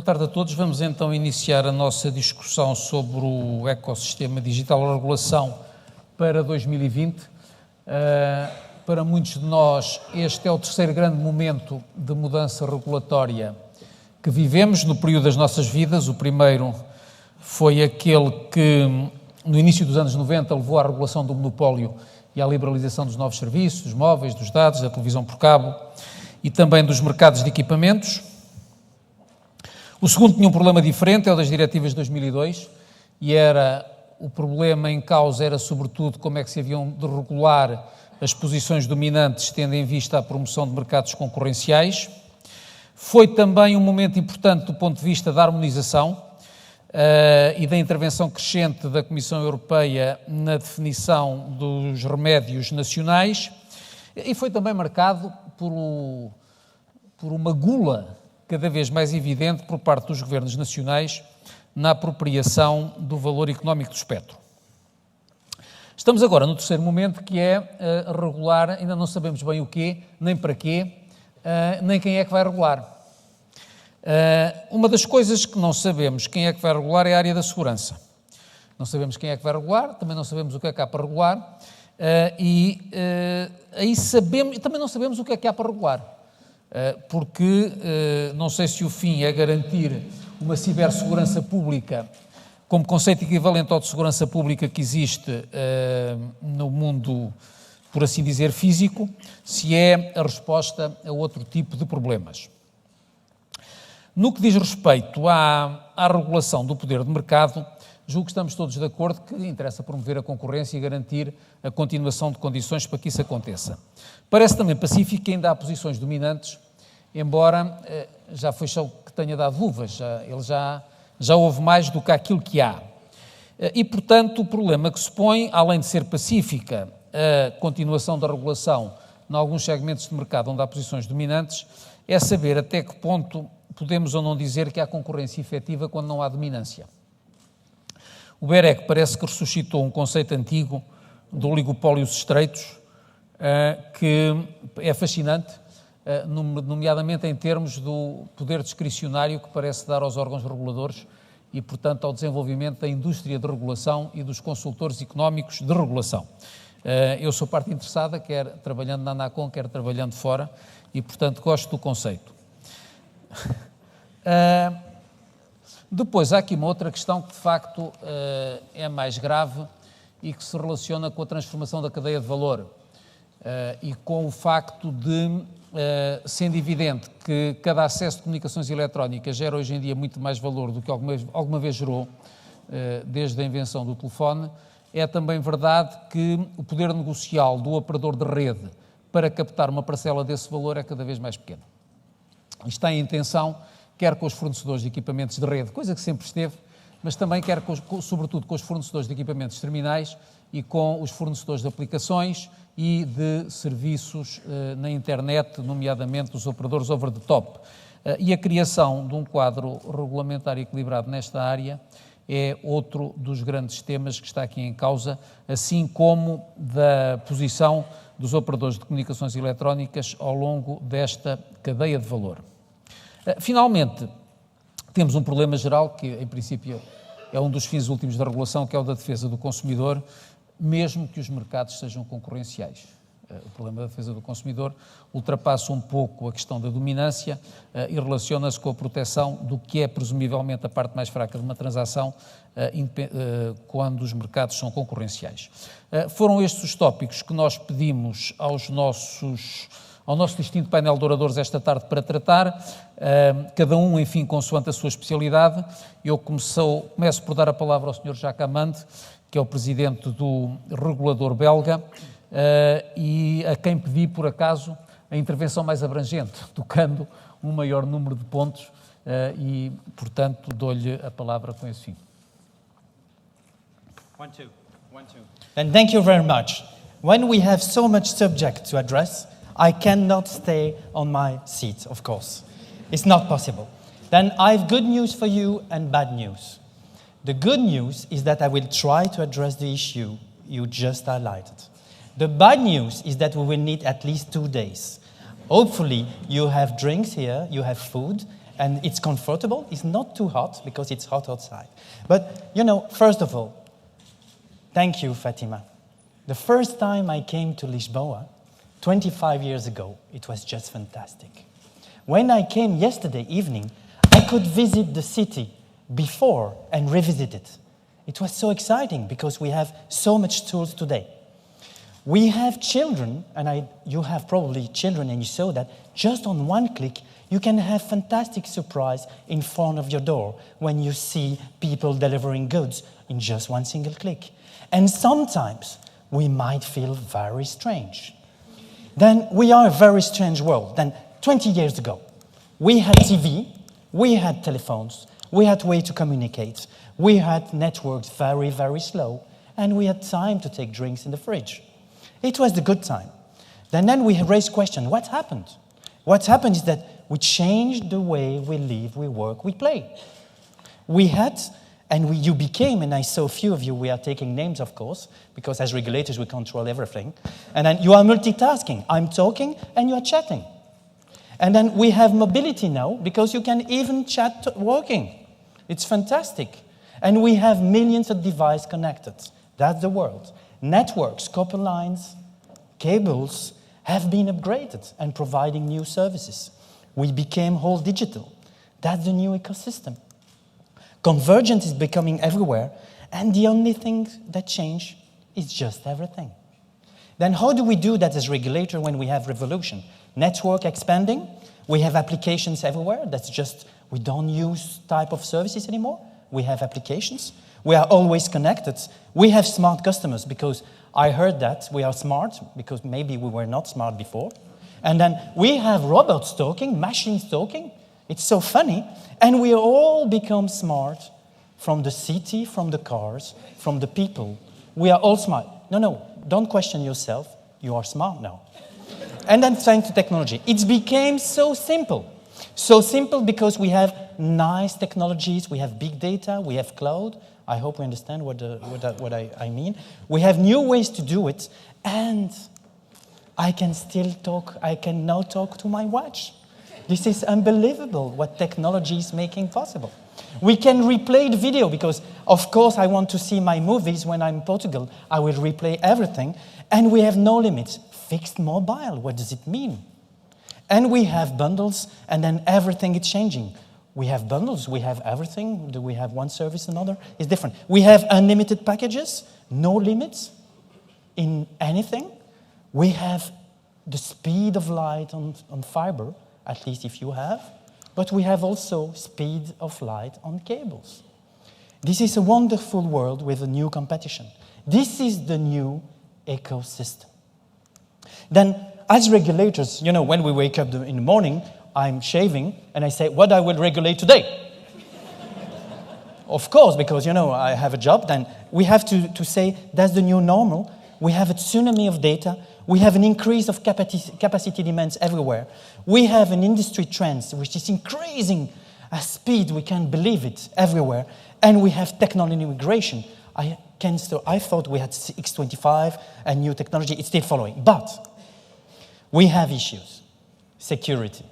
Boa tarde a todos. Vamos então iniciar a nossa discussão sobre o ecossistema digital e regulação para 2020. Para muitos de nós, este é o terceiro grande momento de mudança regulatória que vivemos no período das nossas vidas. O primeiro foi aquele que, no início dos anos 90, levou à regulação do monopólio e à liberalização dos novos serviços, dos móveis, dos dados, da televisão por cabo e também dos mercados de equipamentos. O segundo tinha um problema diferente, é o das diretivas de 2002, e o problema em causa era sobretudo como é que se haviam de regular as posições dominantes, tendo em vista a promoção de mercados concorrenciais. Foi também um momento importante do ponto de vista da harmonização e da intervenção crescente da Comissão Europeia na definição dos remédios nacionais, e foi também marcado por uma gula cada vez mais evidente por parte dos governos nacionais na apropriação do valor económico do espectro. Estamos agora no terceiro momento, que é regular, ainda não sabemos bem o quê, nem para quê, nem quem é que vai regular. Uma das coisas que não sabemos quem é que vai regular é a área da segurança. Não sabemos quem é que vai regular, também não sabemos o que é que há para regular, também não sabemos o que é que há para regular. Porque não sei se o fim é garantir uma cibersegurança pública como conceito equivalente ao de segurança pública que existe no mundo, por assim dizer, físico, se é a resposta a outro tipo de problemas. No que diz respeito à regulação do poder de mercado, julgo que estamos todos de acordo que interessa promover a concorrência e garantir a continuação de condições para que isso aconteça. Parece também pacífico que ainda há posições dominantes, embora já foi só que tenha dado luvas, já houve mais do que aquilo que há. E, portanto, o problema que se põe, além de ser pacífica a continuação da regulação em alguns segmentos de mercado onde há posições dominantes, é saber até que ponto podemos ou não dizer que há concorrência efetiva quando não há dominância. O BEREC parece que ressuscitou um conceito antigo de oligopólios estreitos, que é fascinante, nomeadamente em termos do poder discricionário que parece dar aos órgãos reguladores e, portanto, ao desenvolvimento da indústria de regulação e dos consultores económicos de regulação. Eu sou parte interessada, quer trabalhando na ANACOM, quer trabalhando fora, e, portanto, gosto do conceito. Depois, há aqui uma outra questão que, de facto, é mais grave e que se relaciona com a transformação da cadeia de valor e com o facto de, sendo evidente que cada acesso de comunicações eletrónicas gera hoje em dia muito mais valor do que alguma vez gerou, desde a invenção do telefone, é também verdade que o poder negocial do operador de rede para captar uma parcela desse valor é cada vez mais pequeno. Isto tem a intenção, quer com os fornecedores de equipamentos de rede, coisa que sempre esteve, mas também quer, sobretudo, com os fornecedores de equipamentos terminais e com os fornecedores de aplicações e de serviços na internet, nomeadamente os operadores over the top. E a criação de um quadro regulamentar equilibrado nesta área é outro dos grandes temas que está aqui em causa, assim como da posição dos operadores de comunicações eletrónicas ao longo desta cadeia de valor. Finalmente, temos um problema geral que, em princípio, é um dos fins últimos da regulação, que é o da defesa do consumidor, mesmo que os mercados sejam concorrenciais. O problema da defesa do consumidor ultrapassa um pouco a questão da dominância e relaciona-se com a proteção do que é presumivelmente a parte mais fraca de uma transação quando os mercados são concorrenciais. Foram estes os tópicos que nós pedimos ao nosso distinto painel de oradores esta tarde para tratar, cada um, enfim, consoante a sua especialidade. Eu começo por dar a palavra ao Sr. Hamande, que é o presidente do regulador belga, e a quem pedi, por acaso, a intervenção mais abrangente, tocando um maior número de pontos, e, portanto, dou-lhe a palavra com esse fim. One, two. Then thank you very much. When we have so much subject to address, I cannot stay on my seat, of course. It's not possible. Then I have good news for you and bad news. The good news is that I will try to address the issue you just highlighted. The bad news is that we will need at least 2 days. Hopefully, you have drinks here, you have food, And it's comfortable. It's not too hot because it's hot outside. But, you know, first of all, thank you, Fatima. The first time I came to Lisboa, 25 years ago, it was just fantastic. When I came yesterday evening, I could visit the city before and revisit it. It was so exciting because we have so much tools today. We have children, and you have probably children and you saw that, just on one click, you can have fantastic surprise in front of your door when you see people delivering goods in just one single click. And sometimes we might feel very strange. Then we are a very strange world. Then 20 years ago, we had TV, we had telephones, we had way to communicate, we had networks very, very slow, and we had time to take drinks in the fridge. It was the good time. Then we raised question, what happened? What happened is that we changed the way we live, we work, we play. We had, and you became, and I saw a few of you, we are taking names, of course, because as regulators we control everything. And then you are multitasking. I'm talking and you are chatting. And then we have mobility now, because you can even chat walking. It's fantastic. And we have millions of devices connected. That's the world. Networks, copper lines, cables have been upgraded and providing new services. We became whole digital. That's the new ecosystem. Convergence is becoming everywhere, and the only thing that change is just everything. Then how do we do that as regulator when we have revolution? Network expanding, we have applications everywhere. That's just, we don't use type of services anymore. We have applications. We are always connected. We have smart customers because I heard that we are smart because maybe we were not smart before. And then we have robots talking, machines talking. It's so funny. And we all become smart from the city, from the cars, from the people. We are all smart. No, don't question yourself. You are smart now. And then thanks to technology. It became so simple. So simple because we have nice technologies. We have big data. We have cloud. I hope we understand what I mean. We have new ways to do it. And I can still talk. I can now talk to my watch. This is unbelievable what technology is making possible. We can replay the video because, of course, I want to see my movies when I'm in Portugal. I will replay everything. And we have no limits. Fixed mobile, what does it mean? And we have bundles, and then everything is changing. We have bundles, we have everything. Do we have one service, another? It's different. We have unlimited packages, no limits in anything. We have the speed of light on fiber, at least if you have. But we have also speed of light on cables. This is a wonderful world with a new competition. This is the new ecosystem. Then, as regulators, you know, when we wake up in the morning, I'm shaving, and I say, what I will regulate today? Of course, because, you know, I have a job, then we have to say, that's the new normal. We have a tsunami of data. We have an increase of capacity demands everywhere. We have an industry trend, which is increasing at speed, we can't believe it, everywhere. And we have technology migration. I thought we had X25 and new technology. It's still following. But we have issues. Security.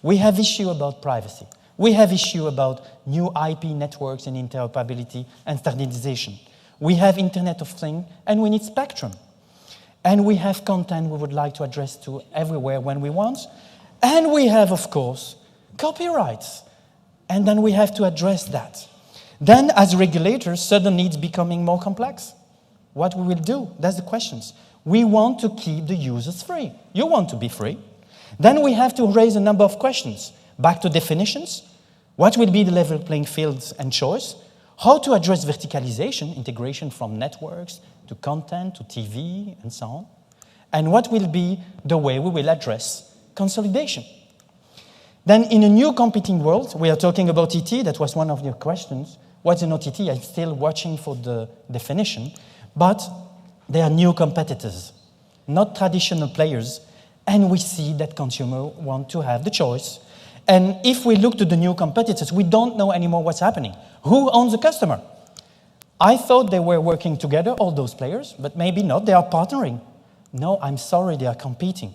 We have issue about privacy. We have issue about new IP networks and interoperability and standardization. We have Internet of Things, and we need spectrum. And we have content we would like to address to everywhere when we want. And we have, of course, copyrights. And then we have to address that. Then, as regulators, suddenly it's becoming more complex. What we will do? That's the questions. We want to keep the users free. You want to be free. Then we have to raise a number of questions. Back to definitions. What will be the level playing fields and choice? How to address verticalization, integration from networks to content to TV and so on. And what will be the way we will address consolidation. Then in a new competing world, we are talking about ET, that was one of your questions. What's an OTT? I'm still watching for the definition. But there are new competitors, not traditional players, and we see that consumers want to have the choice. And if we look to the new competitors, we don't know anymore what's happening. Who owns the customer? I thought they were working together, all those players, but maybe not. They are partnering. No, I'm sorry, they are competing.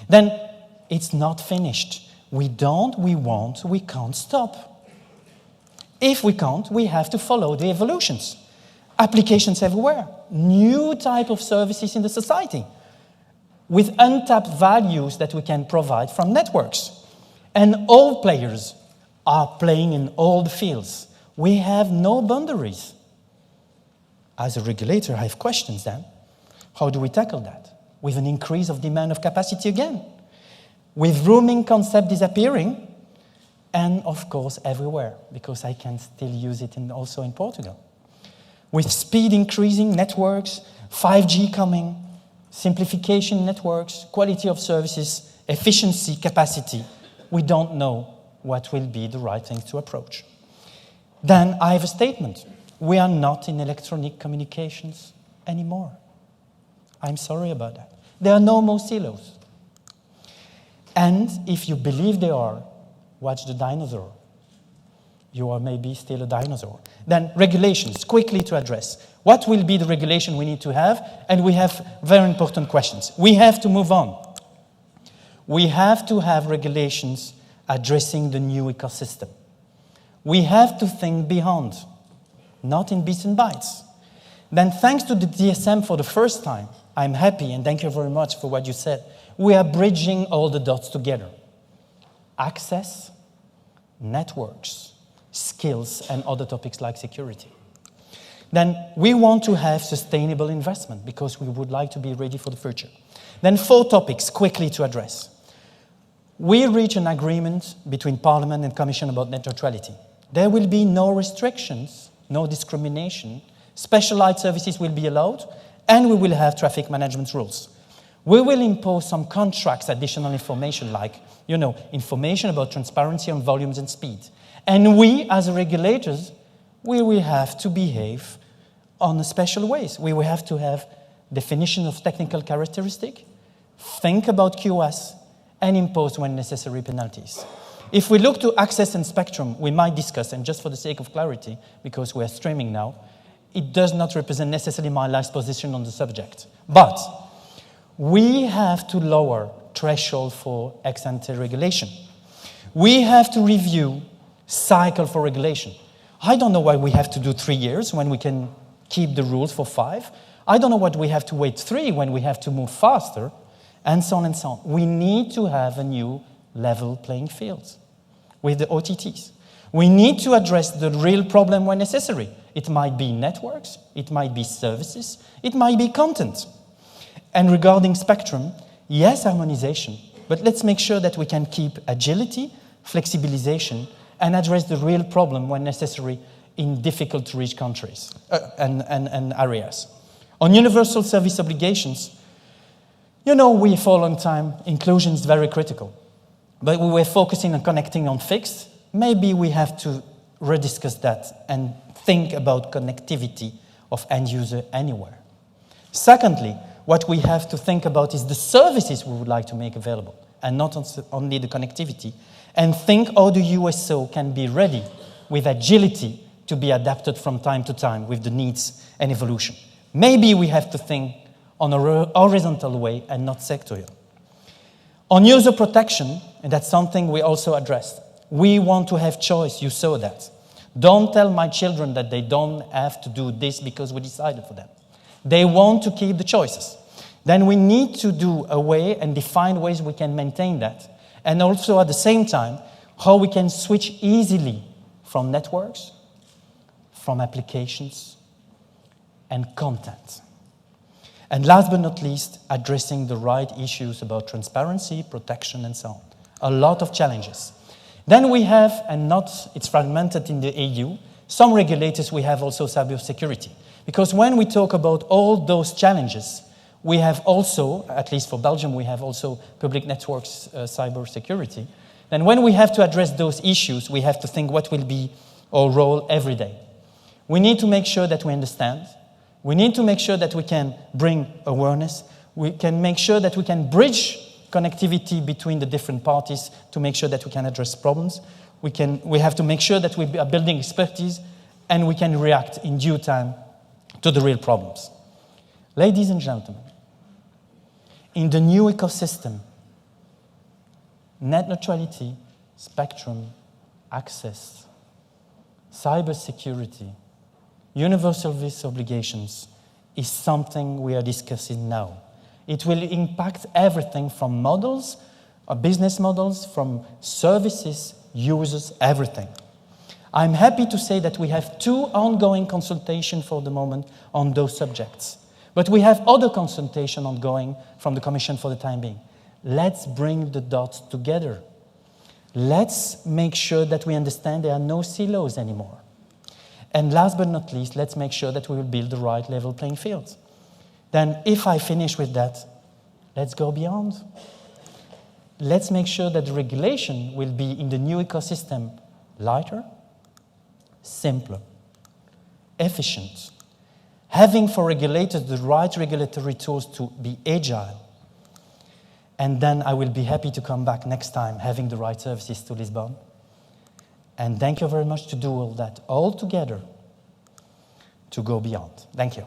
Then it's not finished. We don't, we won't, we can't stop. If we can't, we have to follow the evolutions. Applications everywhere, new type of services in the society, with untapped values that we can provide from networks. And all players are playing in all the fields. We have no boundaries. As a regulator, I have questions then. How do we tackle that? With an increase of demand of capacity again. With roaming concept disappearing, and of course everywhere, because I can still use it also in Portugal. With speed increasing, networks, 5G coming, simplification networks, quality of services, efficiency, capacity, we don't know what will be the right thing to approach. Then I have a statement. We are not in electronic communications anymore. I'm sorry about that. There are no more silos. And if you believe they are, watch the dinosaur. You are maybe still a dinosaur. Then regulations, quickly to address. What will be the regulation we need to have? And we have very important questions. We have to move on. We have to have regulations addressing the new ecosystem. We have to think beyond, not in bits and bytes. Then thanks to the DSM for the first time, I'm happy and thank you very much for what you said. We are bridging all the dots together. Access, networks, skills, and other topics like security. Then we want to have sustainable investment because we would like to be ready for the future. Then 4 topics quickly to address. We reach an agreement between Parliament and Commission about net neutrality. There will be no restrictions, no discrimination. Specialized services will be allowed, and we will have traffic management rules. We will impose some contracts, additional information like, information about transparency on volumes and speed. And we, as regulators, we will have to behave on special ways. We will have to have definition of technical characteristic, think about QoS, and impose when necessary penalties. If we look to access and spectrum, we might discuss, and just for the sake of clarity, because we are streaming now, it does not represent necessarily my last position on the subject. But we have to lower threshold for ex-ante regulation. We have to review cycle for regulation. I don't know why we have to do 3 years when we can keep the rules for 5. I don't know what we have to wait 3 when we have to move faster, and so on and so on. We need to have a new level playing field with the OTTs. We need to address the real problem when necessary. It might be networks, it might be services, it might be content. And regarding spectrum, yes, harmonization, but let's make sure that we can keep agility, flexibilization, and address the real problem when necessary in difficult-to-reach countries and areas. On universal service obligations, we for a long time, inclusion is very critical. But we were focusing on connecting on fixed. Maybe we have to rediscuss that and think about connectivity of end user anywhere. Secondly, what we have to think about is the services we would like to make available, and not only the connectivity, and think how the USO can be ready with agility to be adapted from time to time with the needs and evolution. Maybe we have to think on a horizontal way and not sectorial. On user protection, and that's something we also addressed, we want to have choice, you saw that. Don't tell my children that they don't have to do this because we decided for them. They want to keep the choices. Then we need to do a way and define ways we can maintain that. And also at the same time, how we can switch easily from networks, from applications, and content. And last but not least, addressing the right issues about transparency, protection, and so on. A lot of challenges. Then we have, and it's fragmented in the EU, some regulators we have also cybersecurity. Because when we talk about all those challenges, we have also, at least for Belgium, we have also public networks cybersecurity. And when we have to address those issues, we have to think what will be our role every day. We need to make sure that we understand. We need to make sure that we can bring awareness. We can make sure that we can bridge connectivity between the different parties to make sure that we can address problems. We have to make sure that we are building expertise and we can react in due time to the real problems. Ladies and gentlemen, in the new ecosystem, net neutrality, spectrum, access, cybersecurity, universal service obligations is something we are discussing now. It will impact everything from models, business models, from services, users, everything. I'm happy to say that we have 2 ongoing consultations for the moment on those subjects. But we have other consultation ongoing from the Commission for the time being. Let's bring the dots together. Let's make sure that we understand there are no silos anymore. And last but not least, let's make sure that we will build the right level playing field. Then if I finish with that, let's go beyond. Let's make sure that the regulation will be in the new ecosystem lighter, simpler, efficient, having for regulators the right regulatory tools to be agile. And then I will be happy to come back next time having the right services to Lisbon. And thank you very much to do all that all together to go beyond. Thank you.